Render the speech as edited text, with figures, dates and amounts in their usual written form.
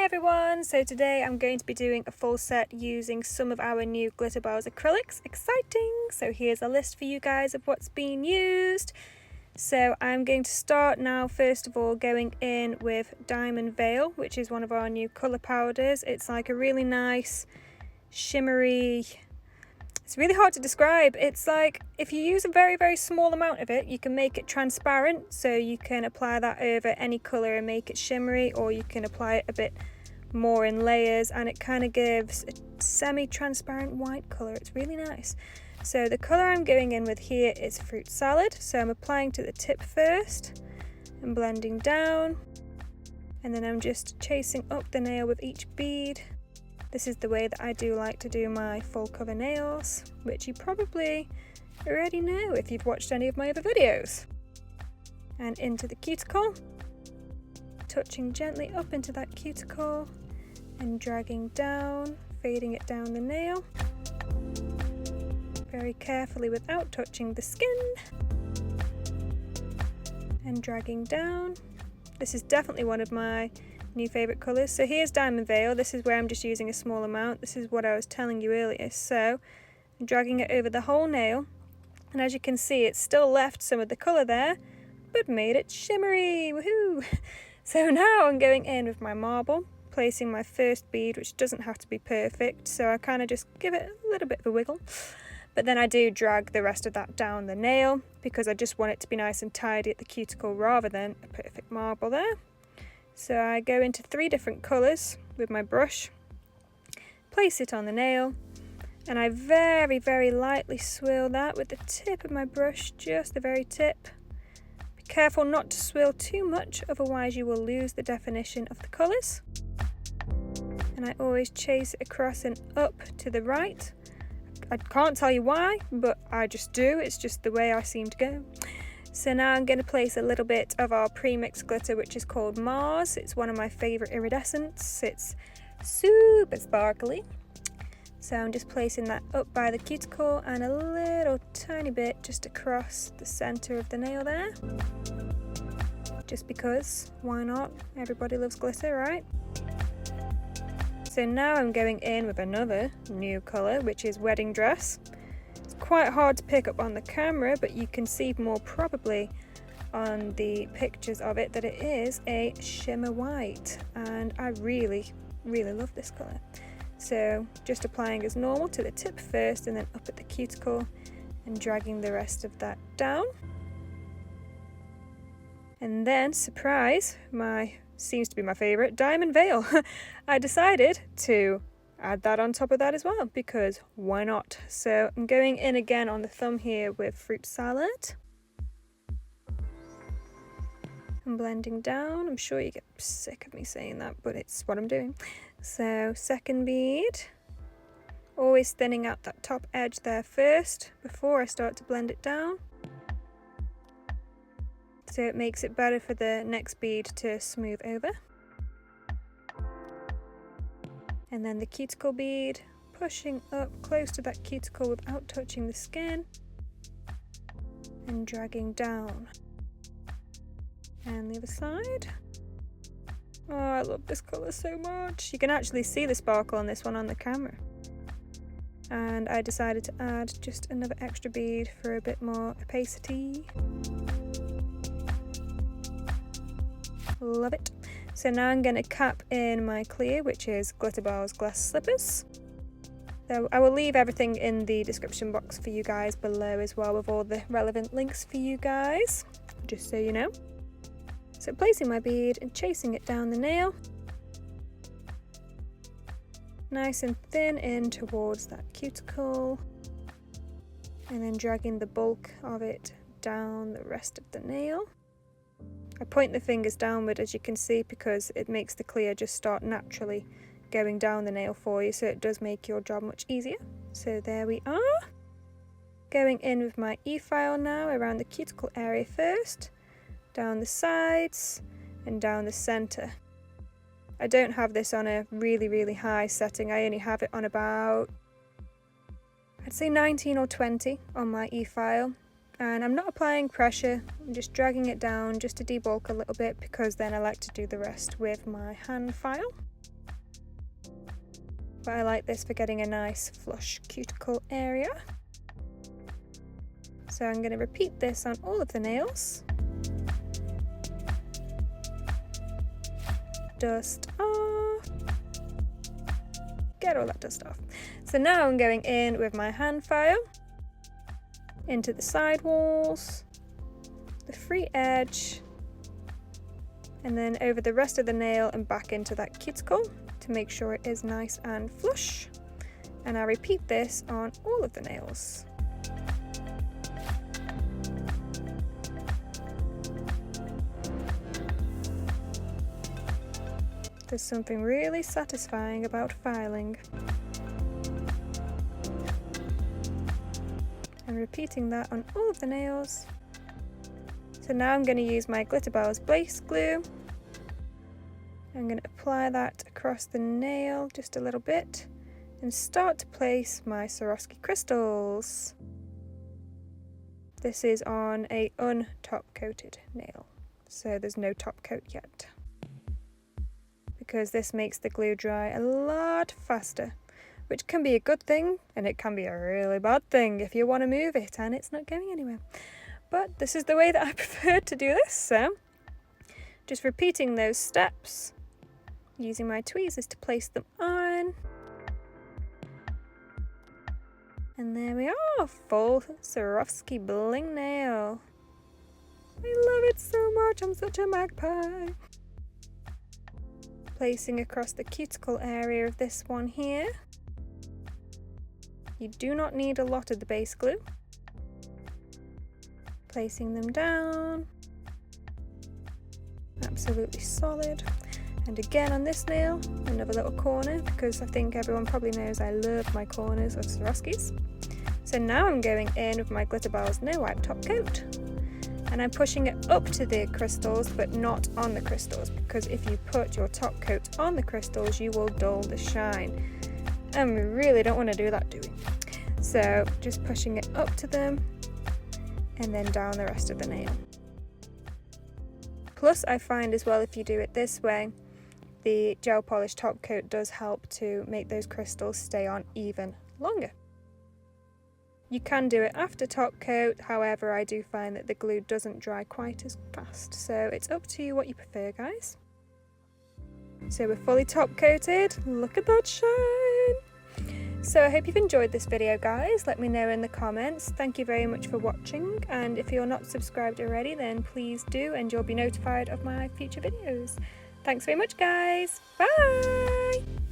everyone, so today I'm going to be doing a full set using some of our new Glitterbels acrylics. Exciting! So here's a list for you guys of what's being used. So I'm going to start now, first of all, going in with Diamond Veil, which is one of our new colour powders. It's like a really nice shimmery, it's really hard to describe. It's like if you use a very small amount of it, you can make it transparent, so you can apply that over any colour and make it shimmery, or you can apply it a bit more in layers and it kind of gives a semi-transparent white colour. It's really nice. So the colour I'm going in with here is Fruit Salad, so I'm applying to the tip first and blending down, and then I'm just chasing up the nail with each bead. This is the way that I do like to do my full cover nails, which you probably already know if you've watched any of my other videos. And into the cuticle, touching gently up into that cuticle and dragging down, fading it down the nail. Very carefully without touching the skin. And dragging down. This is definitely one of my new favourite colours. So here's Diamond Veil. This is where I'm just using a small amount. This is what I was telling you earlier. So I'm dragging it over the whole nail, and as you can see, it's still left some of the colour there, but made it shimmery. Woohoo! So now I'm going in with my marble, placing my first bead, which doesn't have to be perfect, so I kind of just give it a little bit of a wiggle. But then I do drag the rest of that down the nail because I just want it to be nice and tidy at the cuticle rather than a perfect marble there. So I go into 3 different colours with my brush, place it on the nail, and I very lightly swirl that with the tip of my brush, just the very tip. Be careful not to swirl too much, otherwise you will lose the definition of the colours. And I always chase it across and up to the right. I can't tell you why, but I just do, it's just the way I seem to go. So now I'm going to place a little bit of our Premixed glitter, which is called Mars. It's one of my favourite iridescents. It's super sparkly. So I'm just placing that up by the cuticle and a little tiny bit just across the centre of the nail there. Just because, why not? Everybody loves glitter, right? So now I'm going in with another new colour, which is Wedding Dress. Quite hard to pick up on the camera, but you can see more probably on the pictures of it that it is a shimmer white, and I really love this colour. So just applying as normal to the tip first and then up at the cuticle and dragging the rest of that down. And then, surprise, seems to be my favourite, Diamond Veil. I decided to add that on top of that as well, because why not? So I'm going in again on the thumb here with Fruit Salad. I'm blending down. I'm sure you get sick of me saying that, but it's what I'm doing. So second bead, always thinning out that top edge there first before I start to blend it down. So it makes it better for the next bead to smooth over. And then the cuticle bead, pushing up close to that cuticle without touching the skin and dragging down. And the other side. Oh, I love this colour so much. You can actually see the sparkle on this one on the camera. And I decided to add just another extra bead for a bit more opacity. Love it. So now I'm going to cap in my clear, which is Glitterbels Glass Slippers. So I will leave everything in the description box for you guys below as well, with all the relevant links for you guys, just so you know. So placing my bead and chasing it down the nail. Nice and thin in towards that cuticle. And then dragging the bulk of it down the rest of the nail. I point the fingers downward, as you can see, because it makes the clear just start naturally going down the nail for you, so it does make your job much easier. So there we are. Going in with my E-file now around the cuticle area first, down the sides and down the centre. I don't have this on a really high setting. I only have it on about, I'd say 19 or 20 on my E-file. and I'm not applying pressure, I'm just dragging it down just to debulk a little bit, because then I like to do the rest with my hand file. but I like this for getting a nice flush cuticle area. So I'm going to repeat this on all of the nails. Dust off. Get all that dust off. So now I'm going in with my hand file into the side walls, the free edge, and then over the rest of the nail and back into that cuticle to make sure it is nice and flush. And I'll repeat this on all of the nails. There's something really satisfying about filing. And repeating that on all of the nails. So now I'm going to use my Glitterbels base glue. I'm going to apply that across the nail just a little bit and start to place my Swarovski crystals. This is on a un-top coated nail, so there's no top coat yet, because this makes the glue dry a lot faster, which can be a good thing and it can be a really bad thing if you want to move it and it's not going anywhere. But this is the way that I prefer to do this, so just repeating those steps, using my tweezers to place them on. And there we are, full Swarovski bling nail. I love it so much, I'm such a magpie. Placing across the cuticle area of this one here. You do not need a lot of the base glue. Placing them down. Absolutely solid. And again on this nail, another little corner, because I think everyone probably knows I love my corners of Swarovskis. So now I'm going in with my Glitterbels No Wipe Top Coat. And I'm pushing it up to the crystals, but not on the crystals, because if you put your top coat on the crystals, you will dull the shine. And we really don't want to do that, do we? So just pushing it up to them, and then down the rest of the nail. Plus I find as well, if you do it this way, the gel polish top coat does help to make those crystals stay on even longer. You can do it after top coat, however I do find that the glue doesn't dry quite as fast, so it's up to you what you prefer, guys. So we're fully top coated, look at that shine! So I hope you've enjoyed this video, guys. Let me know in the comments. Thank you very much for watching, and if you're not subscribed already, then please do, and you'll be notified of my future videos. Thanks very much, guys. Bye!